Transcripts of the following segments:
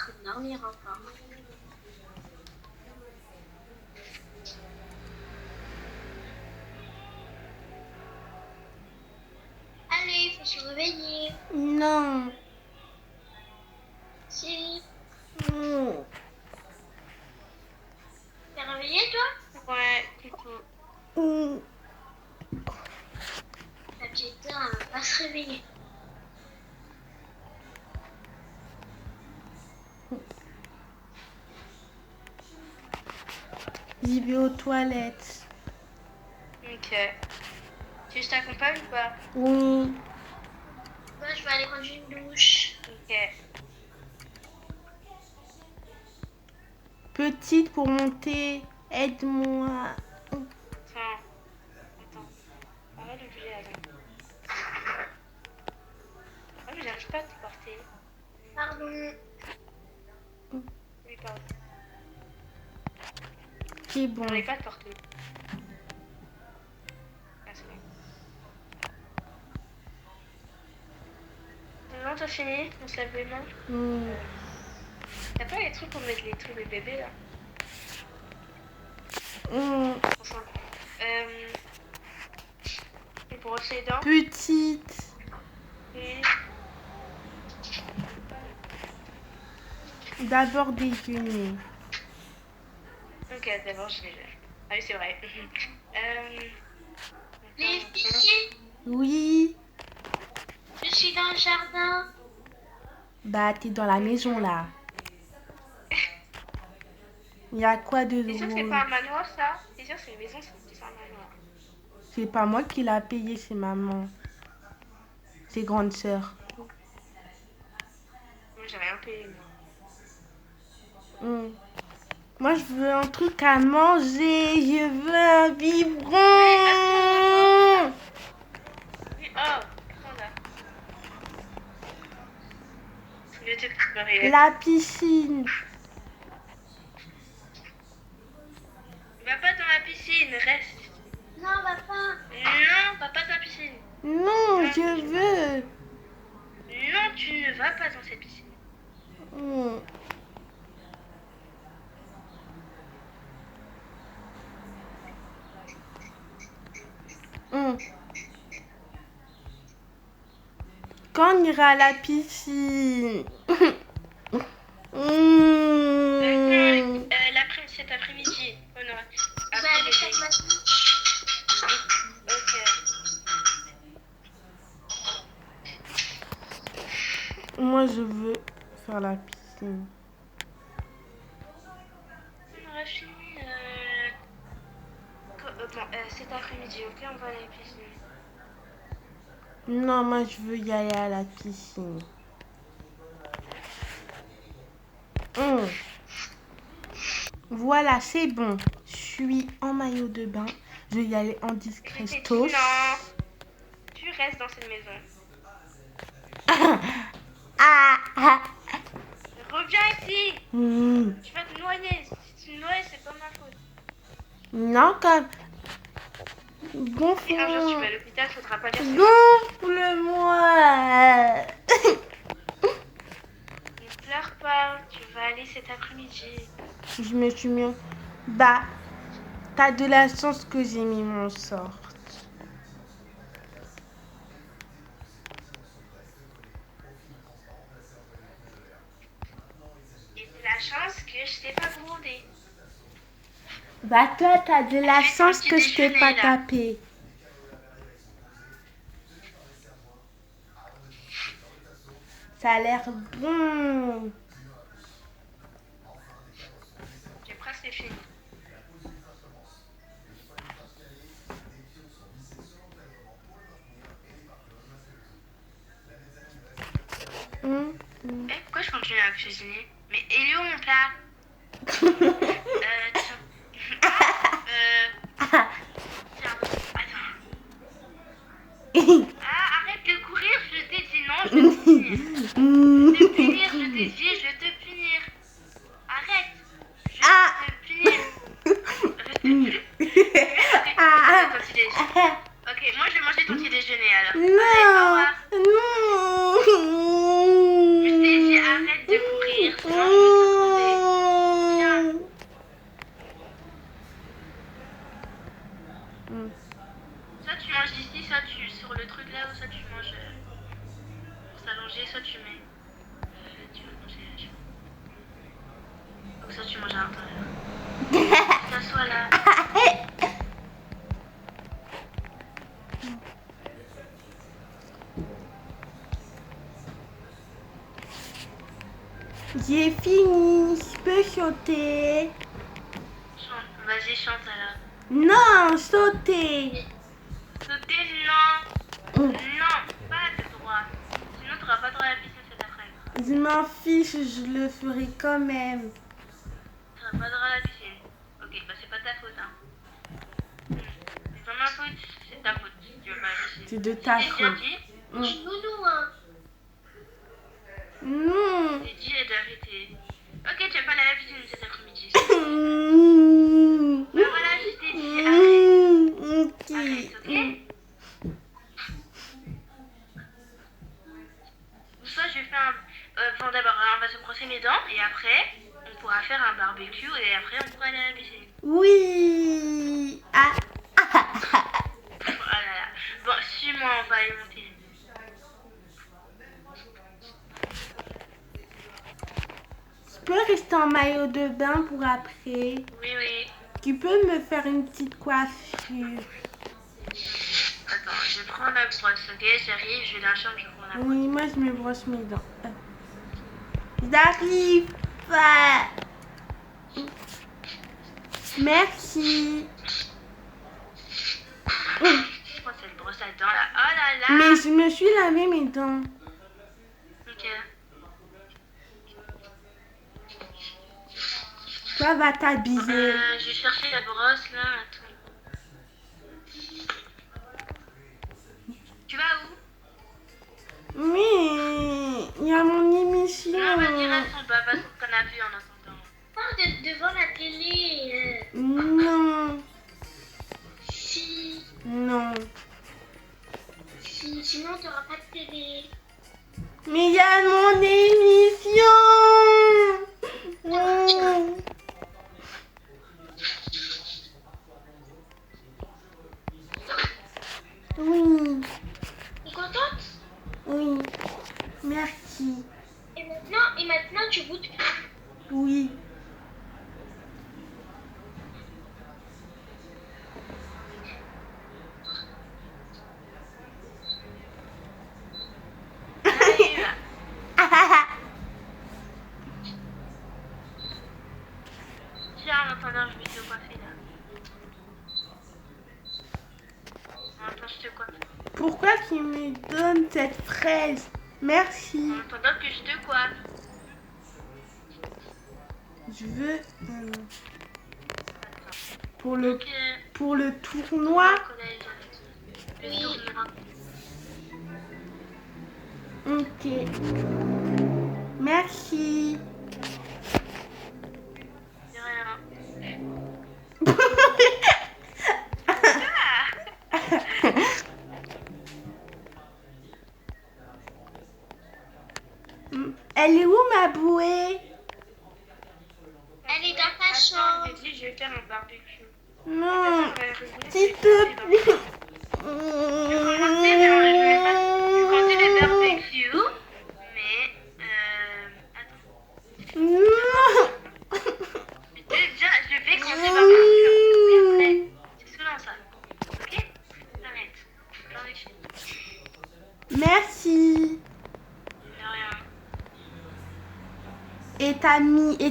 train de dormir encore. Allez, faut se réveiller. Non. Si. Non. T'es réveillé, toi? Ouais, coucou. La petite sœur, elle va pas se réveiller. J'y vais aux toilettes. Ok. Tu veux que je t'accompagne ou pas? Oui. Moi, je vais aller prendre une douche. Ok. Petite pour monter. Aide-moi. Attends. Arrête de bouger, attends. Ah, mais j'arrive pas à te porter. Pardon. Oui, pardon. C'est bon. J'arrive pas à te porter. Ah, c'est bon. Non, t'as fini? On se lave les mains? T'as pas les trucs pour mettre les trucs des bébés là? Enfin. Et pour brosser les dents? Petite. Oui. D'abord déjeuner. Ok, d'abord je vais. Ah oui, c'est vrai. Les filles, Oui. je suis dans le jardin. Bah, t'es dans la maison là. Il y a quoi de T'es sûr que c'est drôle? pas un manoir ça? T'es sûr que c'est une maison, c'est un manoir? C'est pas moi qui l'a payé, c'est maman. C'est grande sœur. Moi j'ai rien payé moi. Moi, je veux un truc à manger. Je veux un biberon. Oui, oh, prends là. Je vais te préparer. La piscine. Va pas dans la piscine, reste. Non, papa. Non, va pas dans la piscine. Non, je veux. Non, tu ne vas pas dans cette piscine. Quand on ira à la piscine? Cet après-midi. Oh non. Je vais aller faire ma douche. Ok. Moi, je veux faire la piscine. On aura fini cet après-midi, ok? On va à la piscine. Non, moi, je veux y aller à la piscine. Voilà, c'est bon. Je suis en maillot de bain. Je vais y aller en discretos. Non. Tu restes dans cette maison. Reviens ici. Tu vas te noyer. Si tu te noies, c'est pas ma faute. Non, comme... Et un jour, tu vas à l'hôpital, faudra pas dire ça. Gonfle-moi. Ne pleure pas. Tu vas aller cet après-midi. Je me suis mis... Bah, t'as de la chance que j'ai mis mon sort. Et c'est la chance que je t'ai pas grondé. Bah, toi, t'as de la Fais ton chance petit que je t'ai déjeuner, pas là. tapé. Ça a l'air bon. J'ai presque fini. Pourquoi je continue à cuisiner? Mais il est où mon plat? Tiens. Tiens, attends. Ah, arrête de courir, je t'ai dit non, je vais te punir. Je vais te punir, je t'ai dit, je vais te punir. Arrête, je vais te punir. Ok, moi je vais manger ton petit déjeuner alors. Allez, au revoir. Non. Je t'ai dit arrête de courir. Mm. Soit tu manges ici, soit tu sur le truc là, ou soit tu manges pour s'allonger, soit tu mets. Tu veux manger. Donc ça tu manges à l'intérieur. T'assois là. J'ai fini. Je peux sauter. Chante. Vas-y, chante alors. Non, sauter. Sauter, non. Mm. Non, pas de droit. Sinon, tu n'auras pas droit à la piscine cet après-midi. Je m'en fiche, je le ferai quand même. Tu n'auras pas droit à la piscine. Ok, bah c'est pas ta faute, hein. C'est pas ma faute, c'est ta faute. Tu veux pas à la piscine. C'est de ta J'ai déjà faute. dit, Nounou, hein. Non. j'ai dit d'arrêter. Ok, tu vas pas aller à la piscine cet après-midi. Bah voilà, je t'ai dit, arrête. Ok. Arrête, ok? Soit je fais un... Bon, d'abord, on va se brosser les dents, et après, on pourra faire un barbecue, et après, on pourra aller à la piscine. Oui. Ah. Oh là là. Bon, suis-moi, on va aller monter. Je peux rester en maillot de bain pour après. Oui, oui. Tu peux me faire une petite coiffure. Attends, je prends la brosse, ok? J'arrive, je vais dans la chambre, je prends la brosse. Oui, moi je me brosse mes dents. J'arrive. Merci. Je prends cette brosse à dents là. Oh là là. Mais je me suis lavé mes dents. Ok. Toi, va t'habiller. Je vais chercher la brosse là. Attends. Tu vas où? Oui, il y a mon émission. Non, vas-y, reste en bas, va sur le canapé en attendant. Pas devant la télé. Non, Si, non. sinon t'auras pas de télé. Mais il y a mon émission. Oui, T'es contente? oui. Merci. Et maintenant tu goûtes. Oui. Allez, là. Tiens, en attendant, je vais te coiffer là. Attends, je te coiffe. Pourquoi tu me donnes cette fraise? Merci. En attendant que je te coiffe. Je veux pour le Ok. pour le tournoi. Le tournoi. Ok. Merci. De rien. Elle est où ma bouée? Elle est dans ta Attends, chambre. j'ai dit, je vais faire un barbecue. Non, S'il s'il te plaît. Je vais compter le barbecue, mais attends. Non. Déjà, je vais compter le barbecue. Et après, c'est selon ça. Ok? Arrête. J'en ai fini. Merci. De rien. Et t'as mis et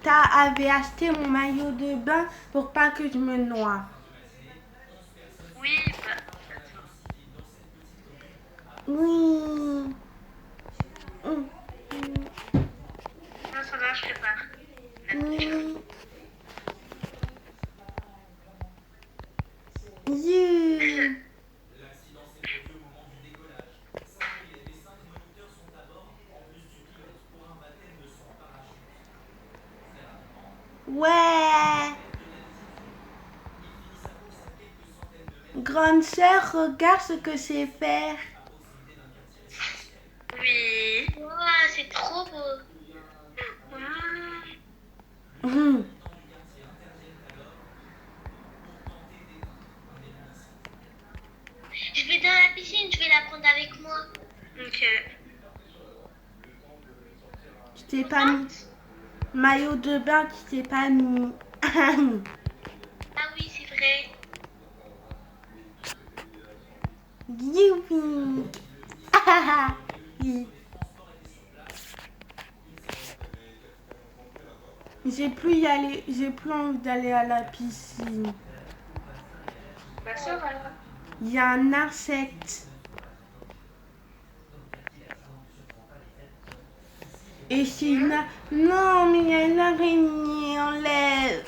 t'avais acheté mon maillot de bain pour pas que je me noie. Oui, bah, attends. Oui. Non, ça va, je prépare. Oui. Yeah. Ouais. Grande sœur, regarde ce que je sais faire. Oui. Wow, c'est trop beau. Wow. Hum. t'es pas mis. Maillot de bain, tu t'es pas mis. Ah oui, c'est vrai. Youpi. Oui. J'ai plus envie d'aller à la piscine. Bah ça va. Il y a un insecte. Et c'est Non, mais il y a une araignée, enlève.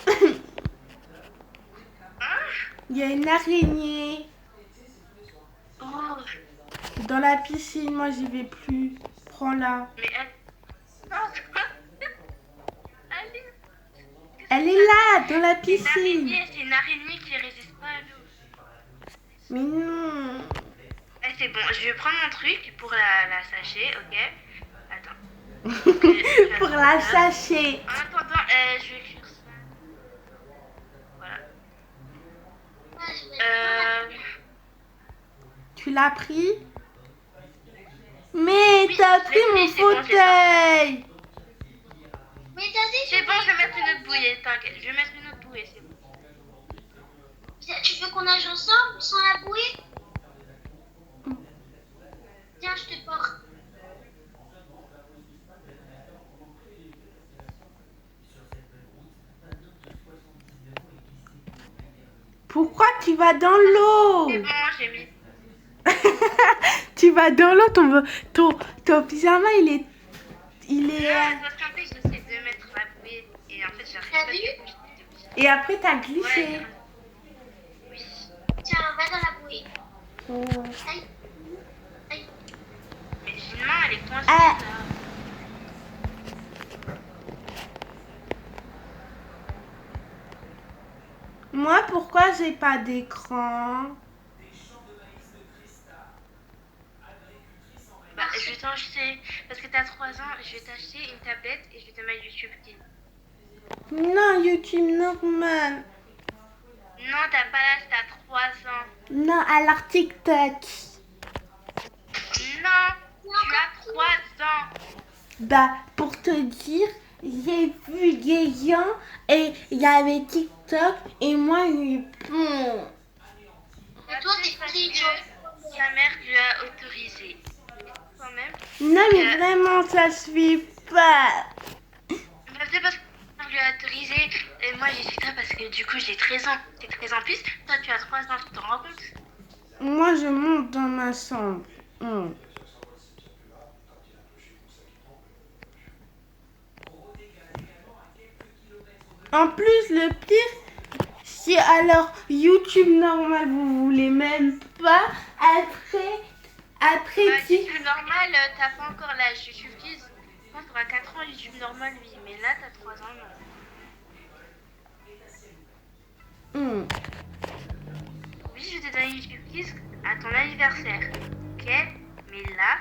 Il y a une araignée. Oh, Dans la piscine, moi j'y vais plus. Prends-la. Mais elle. Non, allez. Elle est là, dans la C'est une piscine. araignée, c'est une araignée qui résiste pas à l'eau. Mais non. Eh, c'est bon, je vais prendre mon truc pour la sachet, ok? Attends. Pour la sachet. En attendant, je vais écrire ça. Voilà. ouais, je vais Tu l'as pris? Mais Oui, t'as je pris l'ai mon pris, c'est bon, j'ai fauteuil. Mais t'as dit, C'est bon, je vais mettre une autre bouée, t'inquiète. Je vais mettre une autre bouée, c'est bon. tu veux qu'on nage ensemble sans la bouée? Tiens, je te porte. Pourquoi tu vas dans l'eau? C'est bon, j'ai mis. Tu vas dans l'eau, ton pyjama, il est... Non, parce qu'en fait, j'essaie de mettre la bouée et en fait, j'arrive T'as pas. vu? Et après, t'as glissé. Ouais. Oui. Tiens, va dans la bouée. Oh. Aïe. Aïe. Mais j'ai une main, elle est coincée Ah. là. Moi, pourquoi j'ai pas d'écran? Bah, je vais t'acheter, parce que t'as 3 ans, je vais t'acheter une tablette et je vais te mettre YouTube Kids. Non, YouTube normal. Non, t'as pas l'âge, t'as 3 ans. Non, alors TikTok. Non, tu as 3 ans. Bah, pour te dire, j'ai vu des gens et il y avait TikTok et moi, Et toi, t'es Parce pris, que tu vois. sa mère lui a autorisé. Quand même. Non, mais vraiment, ça suit pas. Bah, c'est parce que sa mère lui a autorisé et moi j'ai su ça parce que du coup j'ai 13 ans. T'es 13 ans plus, toi tu as 3 ans, tu t'en rends compte? Moi, je monte dans ma chambre. En plus, le pire, si alors YouTube normal, vous voulez même pas, après Bah, tu... YouTube normal, t'as pas encore l'âge. YouTube Kids, quand t'auras 4 ans, YouTube normal, oui. Mais là, t'as 3 ans, non. Oui, je t'ai donné YouTube Kids à ton anniversaire. Ok? Mais là,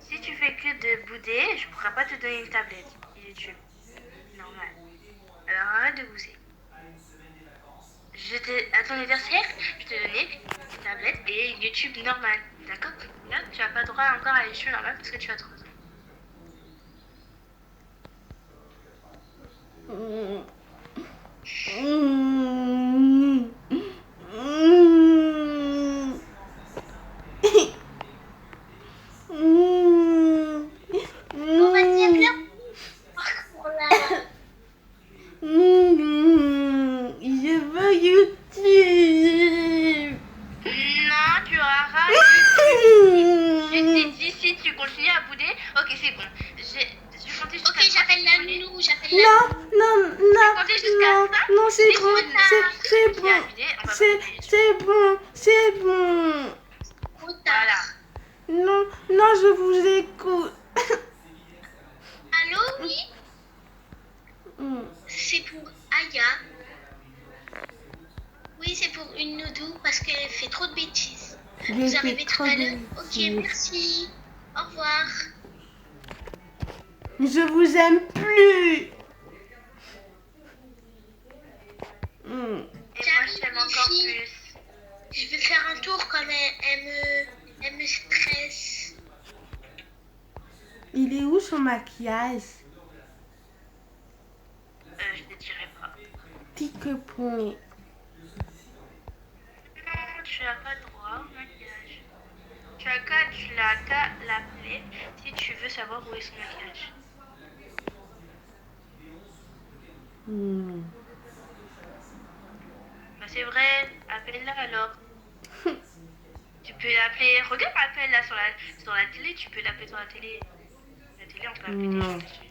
si tu fais que de bouder, je pourrais pas te donner une tablette YouTube. Normal. Alors arrête de bouser. À ton anniversaire, je te donnais une tablette et YouTube normal. D'accord? Là, tu n'as pas droit encore à YouTube normal parce que tu as 3 ans. On va dire bien. Voilà. Je veux YouTube. Non, tu auras Je t'ai dit si tu continues à bouder. Ok, c'est bon. Je comptais jusqu'à Ok, j'appelle la nounou, j'appelle la Non, non, non, compter jusqu'à non, ça. non, c'est C'est bon, bon, c'est tu bon, as bouder, on va c'est bouder. bon, c'est bon. Trop Voilà. tard. Non, non, je vous écoute. Allô, oui? C'est pour Aya. Oui, c'est pour une noudou parce qu'elle fait trop de bêtises. J'ai Vous fait arrivez tout trop à de l'heure? Ok, bêtises. merci. Au revoir. Je vous aime plus. Et moi, je J'arrive, t'aime les encore filles. plus. Je vais faire un tour comme elle me stresse. Il est où son maquillage? Je ne dirai pas. Tic point. Non, tu n'as pas droit au maquillage. Tu n'as qu'à l'appeler si tu veux savoir où est son maquillage. Hmm. Bah, c'est vrai, appelle-la alors. Tu peux l'appeler. Regarde, appelle-la sur la télé. Tu peux l'appeler sur la télé. La télé, on peut appeler des gens Non. dessus.